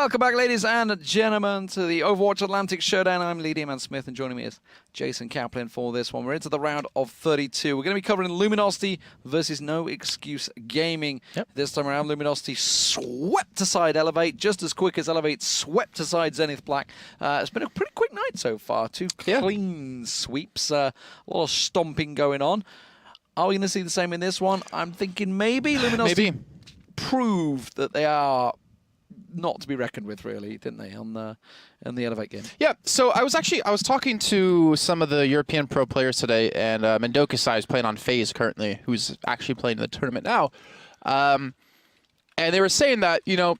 Welcome back, ladies and gentlemen, to the Overwatch Atlantic Showdown. I'm Lee D-Man Smith, and joining me is Jason Kaplan for this one. We're into the round of 32. We're going to be covering Luminosity versus No Excuse Gaming. Yep. This time around, Luminosity swept aside Elevate, just as quick as Elevate swept aside Zenith Black. It's been a pretty quick night so far. Two clean sweeps, a lot of stomping going on. Are we going to see the same in this one? I'm thinking maybe Luminosity proved that they are not to be reckoned with, really, didn't they, on the Elevate game? Yeah, so I was talking to some of the European pro players today, and Mendoka Sai is playing on FaZe currently, who's actually playing in the tournament now. And they were saying that, you know,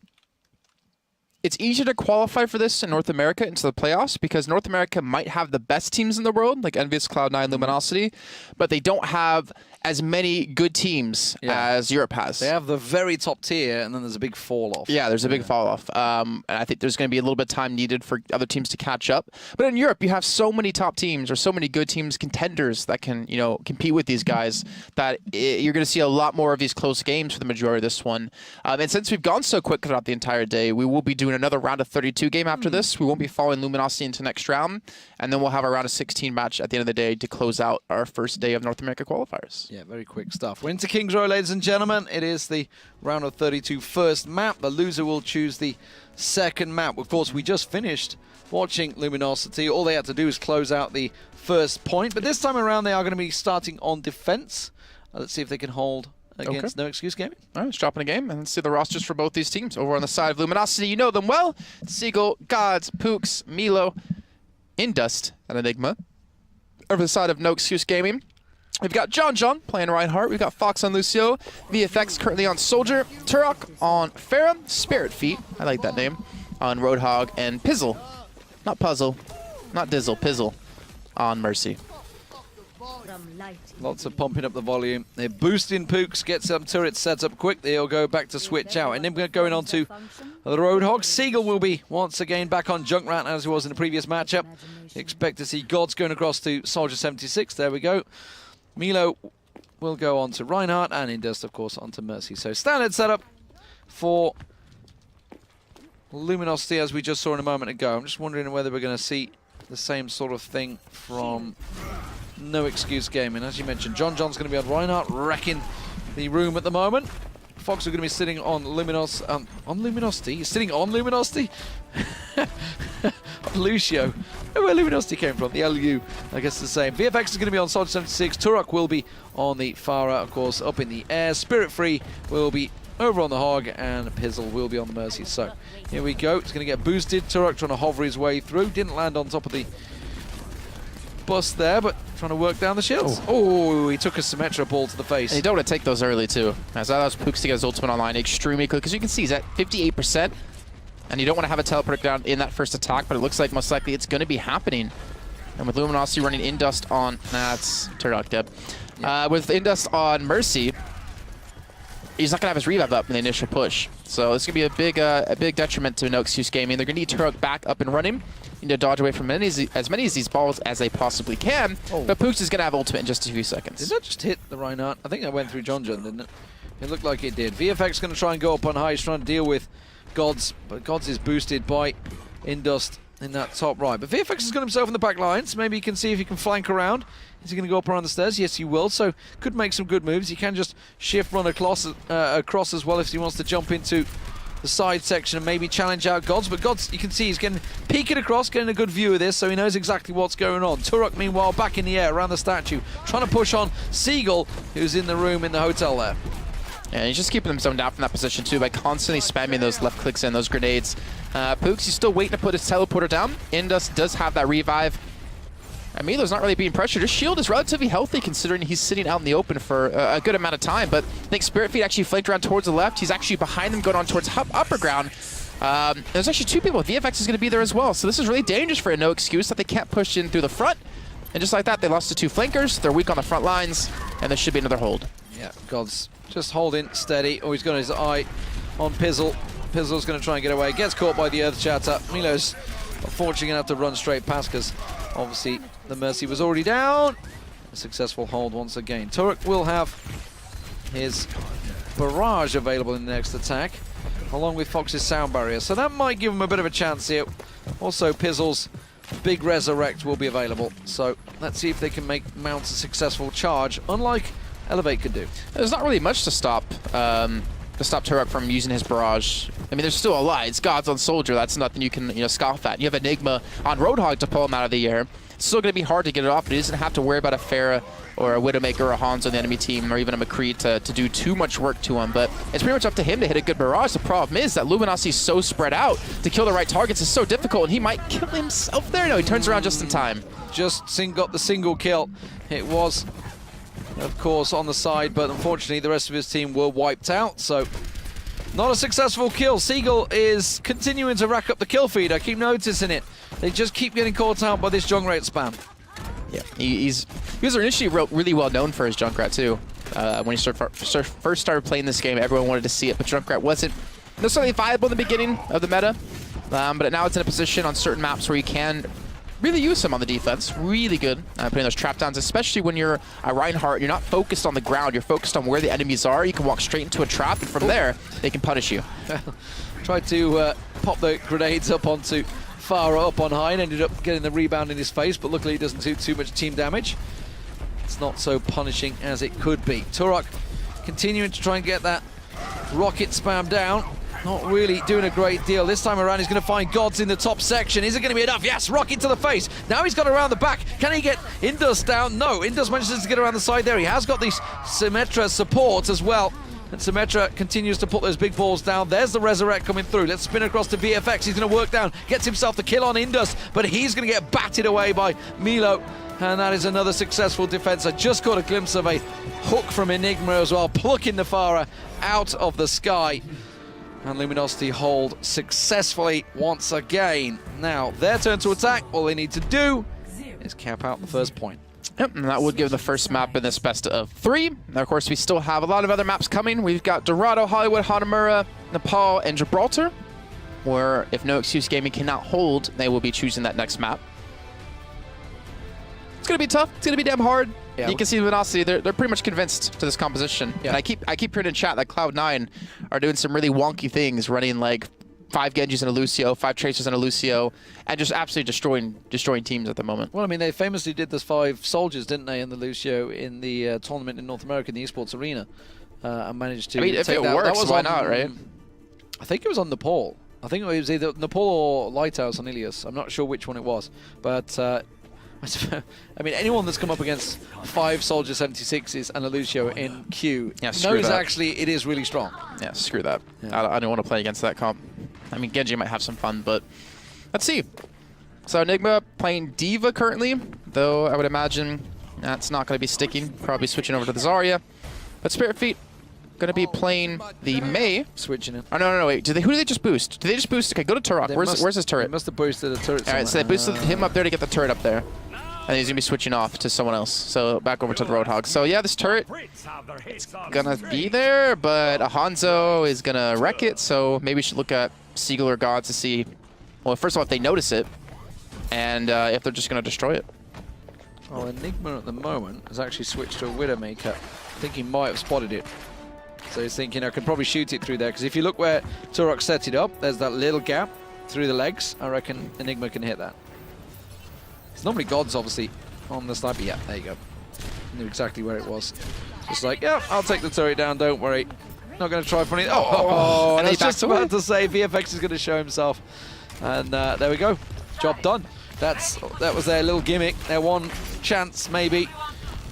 it's easier to qualify for this in North America into the playoffs because North America might have the best teams in the world, like Envious, Cloud9, Luminosity, but they don't have as many good teams as Europe has. They have the very top tier, and then there's a big fall-off. Yeah, there's a big fall-off. And I think there's going to be a little bit of time needed for other teams to catch up. But in Europe, you have so many top teams or so many good teams, contenders that can, you know, compete with these guys that you're going to see a lot more of these close games for the majority of this one. And since we've gone so quick throughout the entire day, we will be doing another round of 32 game after this. We won't be following Luminosity into next round. And then we'll have a round of 16 match at the end of the day to close out our first day of North America qualifiers. Yeah, very quick stuff. We're into Kings Row, ladies and gentlemen. It is the round of 32 first map. The loser will choose the second map. Of course, we just finished watching Luminosity. All they had to do is close out the first point. But this time around, they are going to be starting on defense. Let's see if they can hold against No Excuse Gaming. All right, let's drop in a game and let's see the rosters for both these teams. Over on the side of Luminosity, you know them well. Seagull, Gods, Pooks, Milo, Indust, and Enigma. Over the side of No Excuse Gaming, we've got John playing Reinhardt. We've got Fox on Lucio. VFX currently on Soldier. Turok on Pharah. Spirit Feet, I like that name, on Roadhog. And Pizzle, not Puzzle, not Dizzle, Pizzle on Mercy. Lots of pumping up the volume. They're boosting Pooks, get some turrets set up quick. They'll go back to switch out. And then we're going on to the Roadhog. Seagull will be once again back on Junkrat as he was in the previous matchup. Expect to see Gods going across to Soldier 76. There we go. Milo will go on to Reinhardt and Indust, of course, onto Mercy. So standard setup for Luminosity as we just saw in a moment ago. I'm just wondering whether we're going to see the same sort of thing from No Excuse Gaming. As you mentioned, John's going to be on Reinhardt, wrecking the room at the moment. Fox are going to be sitting on Luminosity. Sitting on Luminosity? Lucio. Where Luminosity came from. The LU, I guess the same. VFX is going to be on Soldier 76. Turok will be on the Pharah, of course, up in the air. Spirit Free will be over on the Hog, and Pizzle will be on the Mercy. So here we go. It's going to get boosted. Turok trying to hover his way through. Didn't land on top of the bus there, but trying to work down the shields. Oh, he took a Symmetra ball to the face. And you don't want to take those early, too. As that allows Pooks to get his ultimate online extremely quick, because you can see he's at 58%, and you don't want to have a teleport down in that first attack, but it looks like most likely it's going to be happening. And with Luminosity running Indust on... that's Turok dead. Yeah. With Indust on Mercy, he's not going to have his revive up in the initial push. So it's going to be a big detriment to No Excuse Gaming. They're going to need Turok back up and running. Need to dodge away from as many of these balls as they possibly can. But Pooks is going to have ultimate in just a few seconds. Did that just hit the Reinhardt? I think that went through John, didn't it? It looked like it did. VFX is going to try and go up on high. He's trying to deal with Gods, but Gods is boosted by Indust in that top right. But VFX has got himself in the back lines. Maybe he can see if he can flank around. Is he going to go up around the stairs? Yes, he will. So could make some good moves. He can just shift run across as well if he wants to jump into the side section and maybe challenge out Gods. But Gods, you can see he's getting peeking across, getting a good view of this, so he knows exactly what's going on. Turok, meanwhile, back in the air around the statue, trying to push on Seagull, who's in the room in the hotel there. Yeah, he's just keeping them zoned out from that position too by constantly spamming those left clicks and those grenades. Pooks, he's still waiting to put his teleporter down. Indus does have that revive. Milo's not really being pressured. His shield is relatively healthy considering he's sitting out in the open for a good amount of time. But I think Spirit Feet actually flanked around towards the left. He's actually behind them going on towards upper ground. There's actually two people. VFX is going to be there as well. So this is really dangerous for a No Excuse that they can't push in through the front. And just like that, they lost to two flankers. They're weak on the front lines. And there should be another hold. Yeah, God's just holding steady. Oh, he's got his eye on Pizzle. Pizzle's going to try and get away. Gets caught by the Earth Shatter. Milo's unfortunately going to have to run straight past because obviously the Mercy was already down. A successful hold once again. Turok will have his barrage available in the next attack. along with Fox's sound barrier. So that might give him a bit of a chance here. Also, Pizzle's big resurrect will be available. So let's see if they can mount a successful charge, unlike Elevate could do. There's not really much to stop Turok from using his barrage. I mean, there's still a lot. It's Gods on Soldier. That's nothing you can scoff at. You have Enigma on Roadhog to pull him out of the air. It's still going to be hard to get it off, but he doesn't have to worry about a Pharah or a Widowmaker or a Hans on the enemy team, or even a McCree to do too much work to him. But it's pretty much up to him to hit a good barrage. The problem is that Luminosity is so spread out. To kill the right targets is so difficult, and he might kill himself there. No, he turns around just in time. Just got the single kill. It was, of course, on the side, but unfortunately the rest of his team were wiped out, so not a successful kill. Seagull is continuing to rack up the kill feed. I keep noticing it. They just keep getting caught out by this Junkrat spam. Yeah, he was initially really well known for his Junkrat too. When he first started playing this game, everyone wanted to see it, but Junkrat wasn't necessarily viable in the beginning of the meta. But now it's in a position on certain maps where you can really use him on the defense. Really good putting those trap downs, especially when you're a Reinhardt. You're not focused on the ground. You're focused on where the enemies are. You can walk straight into a trap, and from there, they can punish you. Tried to pop the grenades up onto Farah up on high and ended up getting the rebound in his face, but luckily he doesn't do too much team damage. It's not so punishing as it could be. Turok continuing to try and get that rocket spam down. Not really doing a great deal. This time around, he's going to find Gods in the top section. Is it going to be enough? Yes, rocket to the face. Now he's got around the back. Can he get Indus down? No, Indus manages to get around the side there. He has got these Symmetra support as well. And Symmetra continues to put those big balls down. There's the Resurrect coming through. Let's spin across to VFX. He's going to work down. Gets himself the kill on Indus, but he's going to get batted away by Milo. And that is another successful defense. I just got a glimpse of a hook from Enigma as well, plucking the Farah out of the sky. And Luminosity hold successfully once again. Now, their turn to attack. All they need to do is cap out the first point. Yep, and that would give the first map in this best of 3. Now, of course, we still have a lot of other maps coming. We've got Dorado, Hollywood, Hanamura, Nepal, and Gibraltar, where if No Excuse Gaming cannot hold, they will be choosing that next map. It's going to be tough. It's going to be damn hard. Yeah. You can see Luminosity, they're pretty much convinced to this composition. Yeah. And I keep hearing in chat that Cloud9 are doing some really wonky things, running like 5 Genjis and a Lucio, 5 Tracers and a Lucio, and just absolutely destroying teams at the moment. Well, I mean, they famously did this 5 Soldiers, didn't they, in the Lucio in the tournament in North America, in the esports arena, and managed to if it works, that was why not, right? I think it was on Nepal. I think it was either Nepal or Lighthouse on Ilias. I'm not sure which one it was, but I mean, anyone that's come up against 5 Soldier 76s and a Lucio in queue knows actually it is really strong. Yeah, screw that. Yeah. I don't want to play against that comp. I mean, Genji might have some fun, but let's see. So Enigma playing D.Va currently, though I would imagine that's not going to be sticking. Probably switching over to the Zarya. But Spirit Feet going to be playing the Mei. Switching it. Oh, no, wait. Who did they just boost? Did they just boost? Okay, go to Turok. Where's his turret? They must have boosted the turret. All right, so they boosted him up there to get the turret up there. And he's going to be switching off to someone else. So back over to the Roadhog. So yeah, this turret is going to be there, but a Hanzo is going to wreck it. So maybe we should look at Seagull or God to see, well, first of all, if they notice it, and if they're just going to destroy it. Well, Enigma at the moment has actually switched to a Widowmaker. I think he might have spotted it. So he's thinking, I can probably shoot it through there, because if you look where Turok set it up, there's that little gap through the legs. I reckon Enigma can hit that. It's normally Gods, obviously, on the sniper. Yeah, there you go. Knew exactly where it was. Just like, yeah, I'll take the turret down, don't worry. Not going to try for anything. Oh, and I was just about to say, VFX is going to show himself. And there we go. Job done. That was their little gimmick, their one chance, maybe,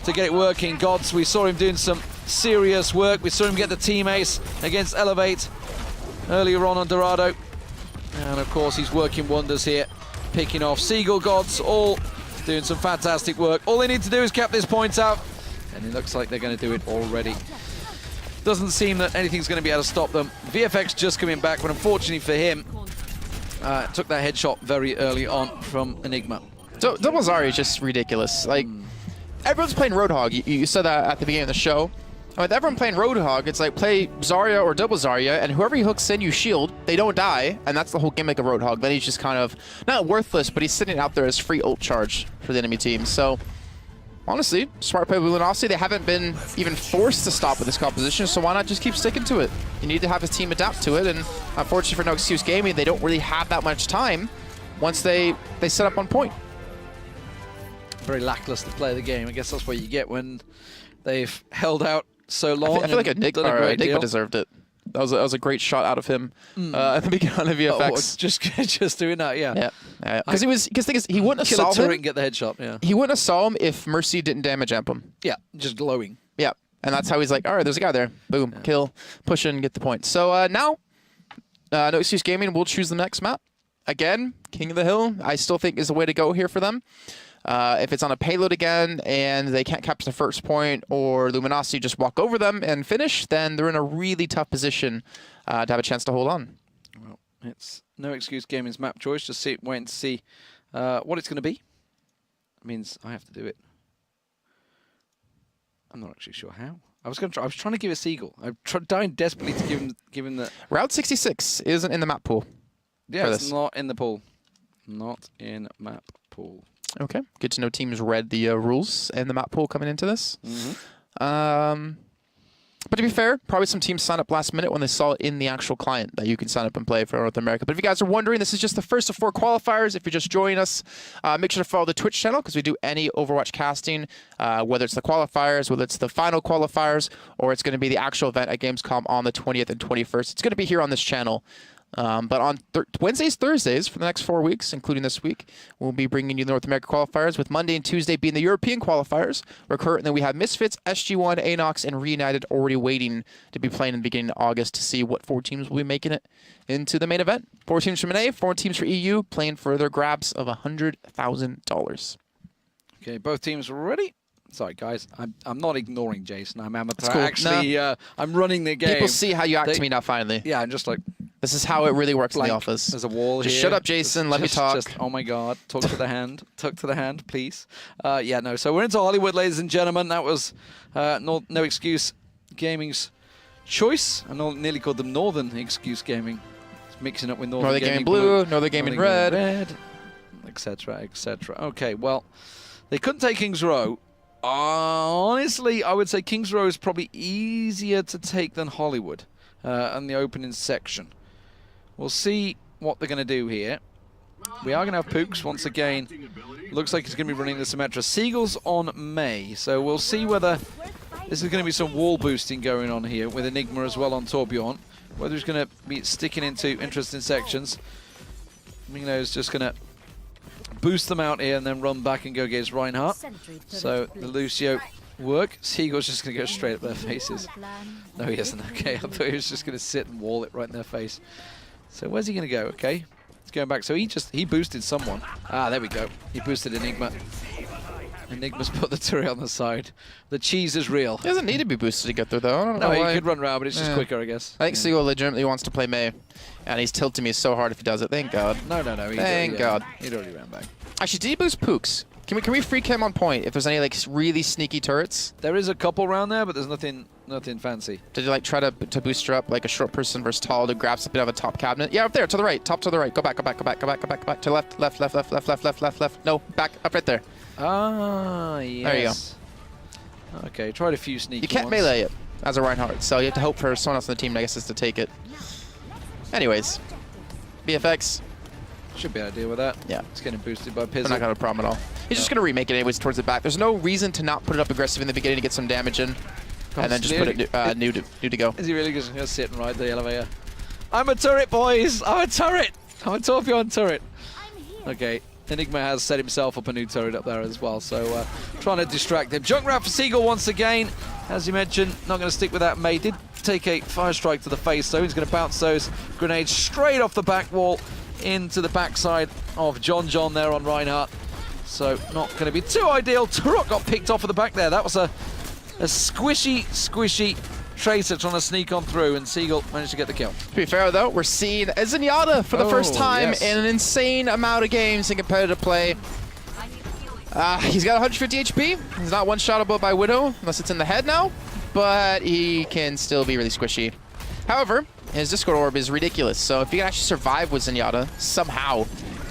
to get it working. Gods, we saw him doing some serious work. We saw him get the team ace against Elevate earlier on Dorado. And, of course, he's working wonders here. Picking off Seagull, Gods, all doing some fantastic work. All they need to do is cap this point out, and it looks like they're going to do it already. Doesn't seem that anything's going to be able to stop them. VFX just coming back, but unfortunately for him, took that headshot very early on from Enigma. So Double Zarya is just ridiculous. Like, everyone's playing Roadhog. You said that at the beginning of the show. With everyone playing Roadhog, it's like play Zarya or Double Zarya, and whoever he hooks in, you shield. They don't die, and that's the whole gimmick of Roadhog. Then he's just kind of, not worthless, but he's sitting out there as free ult charge for the enemy team. So honestly, smart play with Luminosity. They haven't been even forced to stop with this composition, so why not just keep sticking to it? You need to have his team adapt to it, and unfortunately for No Excuse Gaming, they don't really have that much time once they set up on point. Very lackluster play of the game. I guess that's what you get when they've held out so long. I feel like Enigma deserved it. That was a great shot out of him at the beginning of VFX. Just doing that, yeah. Yeah. Because the thing is, he wouldn't have kill a saw him. turret and get the headshot. Yeah. He wouldn't have saw him if Mercy didn't damage amp him. Yeah, just glowing. Yeah, and that's how he's like, all right, there's a guy there. Boom, kill, push in, get the point. So now, No Excuse Gaming will choose the next map. Again, King of the Hill, I still think is the way to go here for them. If it's on a payload again and they can't capture the first point, or Luminosity just walk over them and finish, then they're in a really tough position to have a chance to hold on. Well, it's No Excuse Gaming's map choice. Just wait and see what it's going to be. It means I have to do it. I'm not actually sure how. I was trying to give it Seagull. I'm dying desperately to give him the Route 66 isn't in the map pool. Yeah, it's not in the pool. Not in map pool. Okay, good to know teams read the rules and the map pool coming into this. But to be fair, probably some teams signed up last minute when they saw it in the actual client that you can sign up and play for North America. But if you guys are wondering, this is just the first of 4 qualifiers. If you're just joining us, make sure to follow the Twitch channel because we do any Overwatch casting, whether it's the qualifiers, whether it's the final qualifiers, or it's going to be the actual event at Gamescom on the 20th and 21st. It's going to be here on this channel. But on Wednesdays, Thursdays for the next 4 weeks, including this week, we'll be bringing you the North America qualifiers, with Monday and Tuesday being the European qualifiers. Currently we have Misfits, SG1, Anox, and Reunited already waiting to be playing in the beginning of August to see what 4 teams will be making it into the main event. 4 teams from NA, 4 teams for EU, playing for their grabs of $100,000. Okay, both teams are ready. Sorry, guys. I'm not ignoring Jason. I'm amateur. Cool. Actually, I'm running the game. People see how you act to me now, finally. Yeah, I'm just like... This is how it really works in the office. There's a wall just here. Shut up, Jason. Let me talk. Oh my God. Talk to the hand. Talk to the hand, please. Yeah, no. So we're into Hollywood, ladies and gentlemen. That was No Excuse Gaming's choice. I nearly called them Northern Excuse Gaming. It's mixing up with Northern Gaming Blue, Northern Gaming Red, etc., etc. Okay, well, they couldn't take Kings Row. Honestly, I would say Kings Row is probably easier to take than Hollywood in the opening section. We'll see what they're going to do here. We are going to have Pooks once again. Looks like he's going to be running the Symmetra. Seagulls on May, so we'll see whether this is going to be some wall boosting going on here with Enigma as well on Torbjorn. Whether he's going to be sticking into interesting sections. Mino is just going to boost them out here and then run back and go get his Reinhardt. So the Lucio work. Seagull's just going to go straight up their faces. No, he isn't. Okay, I thought he was just going to sit and wall it right in their face. So where's he going to go? Okay, he's going back. So he boosted someone. Ah, there we go. He boosted Enigma. Enigma's put the turret on the side. The cheese is real. He doesn't need to be boosted to get there, though. I don't know why. He could run around, but it's just quicker, I guess. I think Seagull legitimately wants to play May, and he's tilting me so hard if he does it. Thank God. No. Thank God. He'd already ran back. Actually, did he boost Pooks? Can we freak him on point if there's any like really sneaky turrets? There is a couple around there, but there's nothing fancy. Did you like try to boost her up like a short person versus tall to grab something out of a top cabinet? Yeah, up there to the right, top to the right. Go back to the left. No, back up right there. Ah, yes. There you go. Okay, tried a few sneaky You can't ones. melee it as a Reinhardt, so you have to hope for someone else on the team, I guess, is to take it. Anyways, BFX. Should be able to deal with that. Yeah. It's getting boosted by Pizzle. I'm not going to have a problem at all. He's just going to remake it anyways towards the back. There's no reason to not put it up aggressive in the beginning to get some damage in, and then just put it new to go. Is he really just going to sit and ride the elevator? I'm a turret, boys! I'm a turret! I'm a Torbjorn turret. Okay, Enigma has set himself up a new turret up there as well, so trying to distract him. Junkrat for Seagull once again. As you mentioned, not going to stick with that. May did take a fire strike to the face, so he's going to bounce those grenades straight off the back wall into the backside of John there on Reinhardt. So not going to be too ideal. Turok got picked off at the back there. That was a squishy Tracer trying to sneak on through, and Seagull managed to get the kill. To be fair though, we're seeing Zenyatta for the first time in an insane amount of games in competitive play. He's got 150 HP. He's not one-shottable by Widow, unless it's in the head now, but he can still be really squishy. However, his Discord orb is ridiculous, so if you can actually survive with Zenyatta somehow,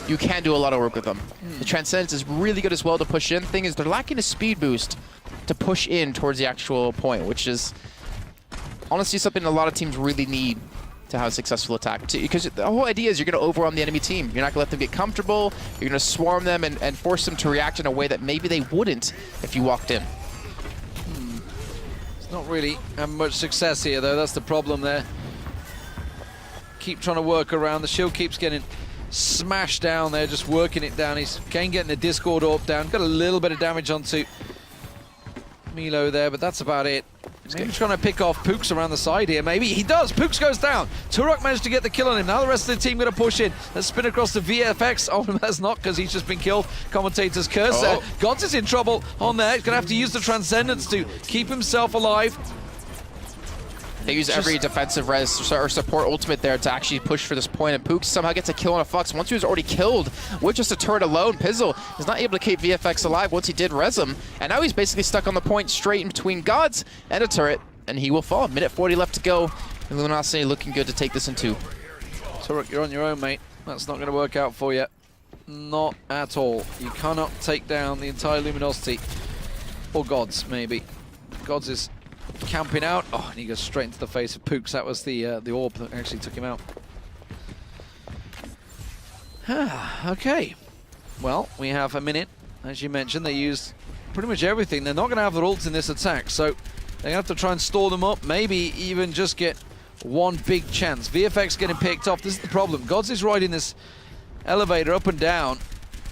you can do a lot of work with them. The Transcendence is really good as well to push in. Thing is, they're lacking a speed boost to push in towards the actual point, which is honestly something a lot of teams really need to have a successful attack. Because the whole idea is you're going to overwhelm the enemy team. You're not going to let them get comfortable. You're going to swarm them and force them to react in a way that maybe they wouldn't if you walked in. It's not really having much success here, though. That's the problem there. Keep trying to work around. The shield keeps getting smashed down there, just working it down. He's getting the Discord orb down. Got a little bit of damage onto Milo there, but that's about it. Maybe trying to pick off Pooks around the side here. Maybe he does. Pooks goes down. Turok managed to get the kill on him. Now the rest of the team going to push in. Let's spin across to VFX. Oh, that's not, because he's just been killed. Commentator's curse there. Gods is in trouble on there. He's going to have to use the Transcendence to keep himself alive. They use every defensive res or support ultimate there to actually push for this point, and Pooks somehow gets a kill on a Flux. Once he was already killed with just a turret alone, Pizzle is not able to keep VFX alive once he did res him, and now he's basically stuck on the point straight in between Gods and a turret, and he will fall. Minute 40 left to go, and Luminosity looking good to take this in 2. Turok, you're on your own, mate. That's not going to work out for you. Not at all. You cannot take down the entire Luminosity. Or Gods, maybe. Gods is camping out. Oh, and he goes straight into the face of Pooks. That was the orb that actually took him out. Okay. Well, we have a minute. As you mentioned, they used pretty much everything. They're not going to have their ults in this attack, so they have to try and store them up. Maybe even just get one big chance. VFX getting picked off. This is the problem. Gods is riding this elevator up and down.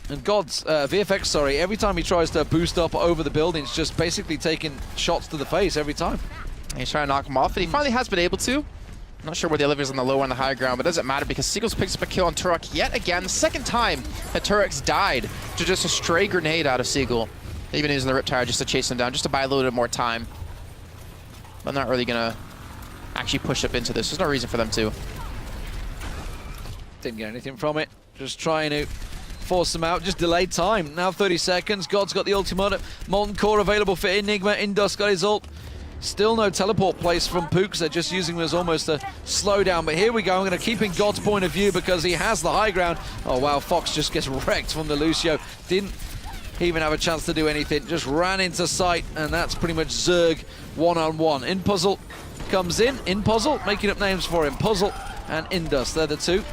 And Gods, VFX, sorry, every time he tries to boost up over the buildings, just basically taking shots to the face every time. He's trying to knock him off, and he finally has been able to. I'm not sure where the elevator's on the low or on the high ground, but it doesn't matter because Seagulls picks up a kill on Turok yet again. The second time that Turok's died to just a stray grenade out of Seagull. Even using the Riptire just to chase him down, just to buy a little bit more time. But I'm not really going to actually push up into this. There's no reason for them to. Didn't get anything from it. Just trying to force them out, just delayed time. Now 30 seconds. God's got the ultimate. Molten Core available for Enigma. Indus got his ult. Still no teleport place from Pooks. They're just using him as almost a slowdown. But here we go. I'm going to keep in God's point of view because he has the high ground. Oh, wow. Fox just gets wrecked from the Lucio. Didn't even have a chance to do anything. Just ran into sight. And that's pretty much Zerg one-on-one. Inpuzzle comes in. Inpuzzle, making up names for him. Puzzle and Indus. They're the two.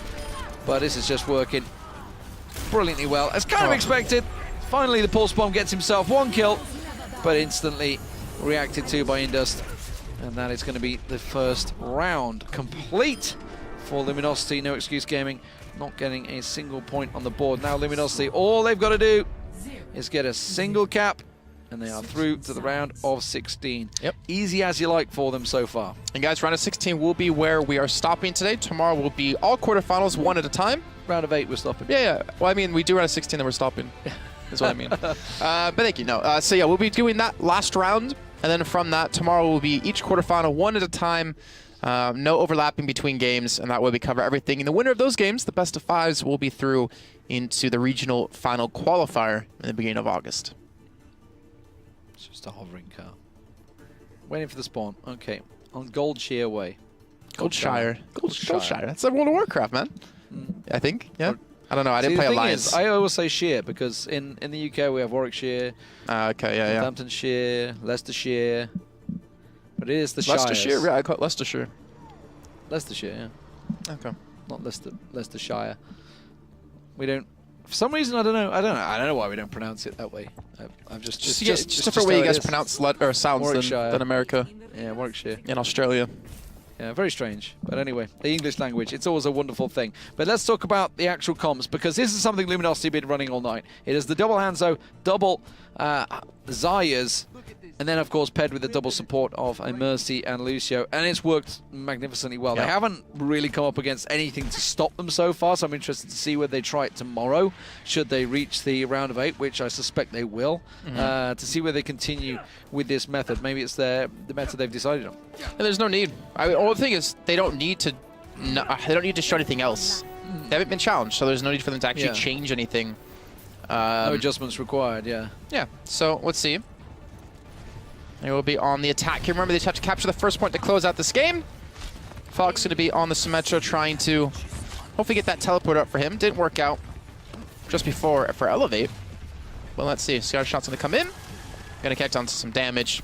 But this is just working brilliantly well, as kind of expected. Finally, the Pulse Bomb gets himself one kill, but instantly reacted to by Indust. And that is going to be the first round complete for Luminosity. No Excuse Gaming not getting a single point on the board. Now Luminosity, all they've got to do is get a single cap, and they are through to the round of 16. Yep. Easy as you like for them so far. And guys, round of 16 will be where we are stopping today. Tomorrow will be all quarterfinals, one at a time. Round of 8 we're stopping. Yeah. Well, I mean, we do round of 16, then we're stopping. That's what I mean. But thank you. No. So yeah, we'll be doing that last round, and then from that, tomorrow will be each quarterfinal, one at a time. No overlapping between games, and that way we cover everything. And the winner of those games, the best of 5s, will be through into the regional final qualifier in the beginning of August. It's just a hovering car. Waiting for the spawn. Okay. On Goldshire Way. Goldshire. That's like World of Warcraft, man. I think. Yeah. I don't know. I didn't play Alliance. I always say Shire because in the UK we have Warwickshire, okay, yeah. Northamptonshire, Leicestershire. But it is the Shires. Leicestershire? Yeah, I call it Leicestershire. Leicestershire, yeah. Okay. Not Leicestershire. We don't. For some reason, I don't know why we don't pronounce it that way. I'm just different way you guys pronounce sounds than America. Yeah, Warwickshire. In Australia. Yeah, very strange. But anyway, the English language, it's always a wonderful thing. But let's talk about the actual comms, because this is something Luminosity have been running all night. It is the double Hanzo, double Zaya's, and then, of course, paired with the double support of a Mercy and Lucio. And it's worked magnificently well. Yeah. They haven't really come up against anything to stop them so far, so I'm interested to see whether they try it tomorrow, should they reach the round of 8, which I suspect they will, to see whether they continue with this method. Maybe it's the method they've decided on. And there's no need. All the thing is, they don't need to show anything else. They haven't been challenged, so there's no need for them to actually change anything. No adjustments required, yeah. Yeah, so let's see. They will be on the attack here. Remember, they just have to capture the first point to close out this game. Fox going to be on the Symmetra trying to hopefully get that teleport up for him. Didn't work out. just before for Elevate. Well, let's see. Scar shot's going to come in. Going to connect onto some damage.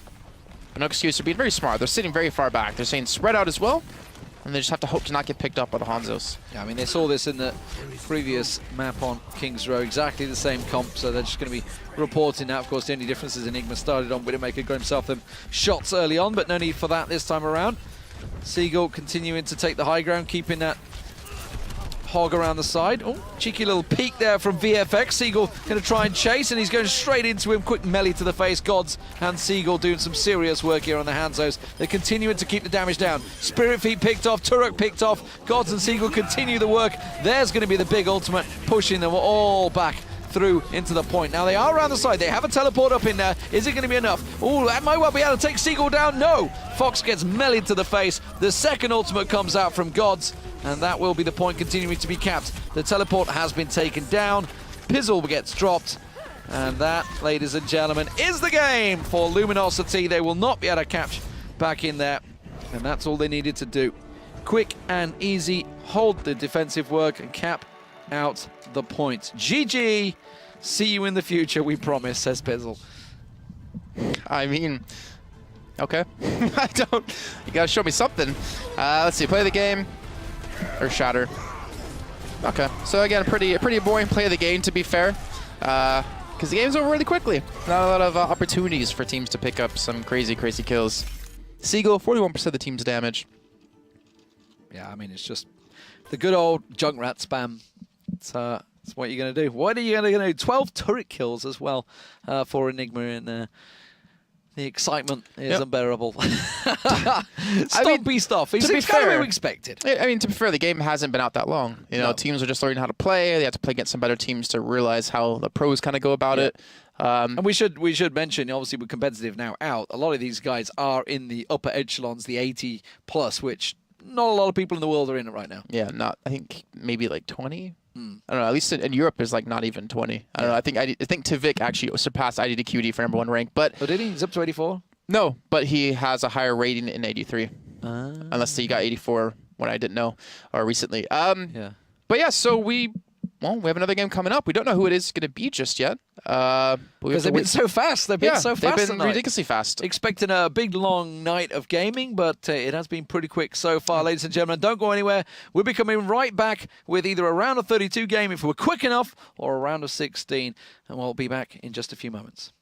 But no excuse for being very smart. They're sitting very far back. They're staying spread out as well. And they just have to hope to not get picked up by the Hanzos. Yeah, I mean, they saw this in the previous map on King's Row. Exactly the same comp, so they're just going to be reporting that. Of course, the only difference is Enigma started on Widowmaker, got himself them shots early on, but no need for that this time around. Seagull continuing to take the high ground, keeping that hog around the side. Oh, cheeky little peek there from VFX. Seagull going to try and chase, and he's going straight into him. Quick melee to the face. Gods and Seagull doing some serious work here on the Hanzos. They're continuing to keep the damage down. Spirit Feet picked off, Turok picked off. Gods and Seagull continue the work. There's going to be the big ultimate, pushing them all back through into the point. Now they are around the side. They have a teleport up in there. Is it going to be enough? Oh, that might well be able to take Seagull down. No! Fox gets meleeed to the face. The second ultimate comes out from Gods, and that will be the point continuing to be capped. The teleport has been taken down. Pizzle gets dropped. And that, ladies and gentlemen, is the game for Luminosity. They will not be able to catch back in there. And that's all they needed to do. Quick and easy. Hold the defensive work and cap out the point. GG. See you in the future, we promise, says Pizzle. I mean, okay. I don't... You gotta show me something. Let's see. Play the game. Or shatter. Okay. So again, a pretty boring play of the game, to be fair. Because the game's over really quickly. Not a lot of opportunities for teams to pick up some crazy kills. Seagull, 41% of the team's damage. Yeah, I mean, it's just the good old Junkrat spam. It's what you're going to do. What are you going to do? 12 turret kills as well for Enigma in there. The excitement is unbearable. Stompy stuff. It's kind of expected. I mean, to be fair, the game hasn't been out that long. You know, teams are just learning how to play. They have to play against some better teams to realize how the pros kind of go about it. And we should mention, obviously, with competitive now out, a lot of these guys are in the upper echelons, the 80 plus, which not a lot of people in the world are in it right now. Yeah, I think maybe like 20. I don't know. At least in Europe, is like not even 20. I don't know. I think Tivik actually surpassed IDQD for #1 rank, but did he? He's up to 84. No, but he has a higher rating in 83. Unless he got 84 when I didn't know, or recently. But yeah, so we have another game coming up. We don't know who it is going to be just yet. Because they've been so fast. They've been so fast. They've been ridiculously fast. Expecting a big, long night of gaming, but it has been pretty quick so far, ladies and gentlemen. Don't go anywhere. We'll be coming right back with either a round of 32 game, if we're quick enough, or a round of 16. And we'll be back in just a few moments.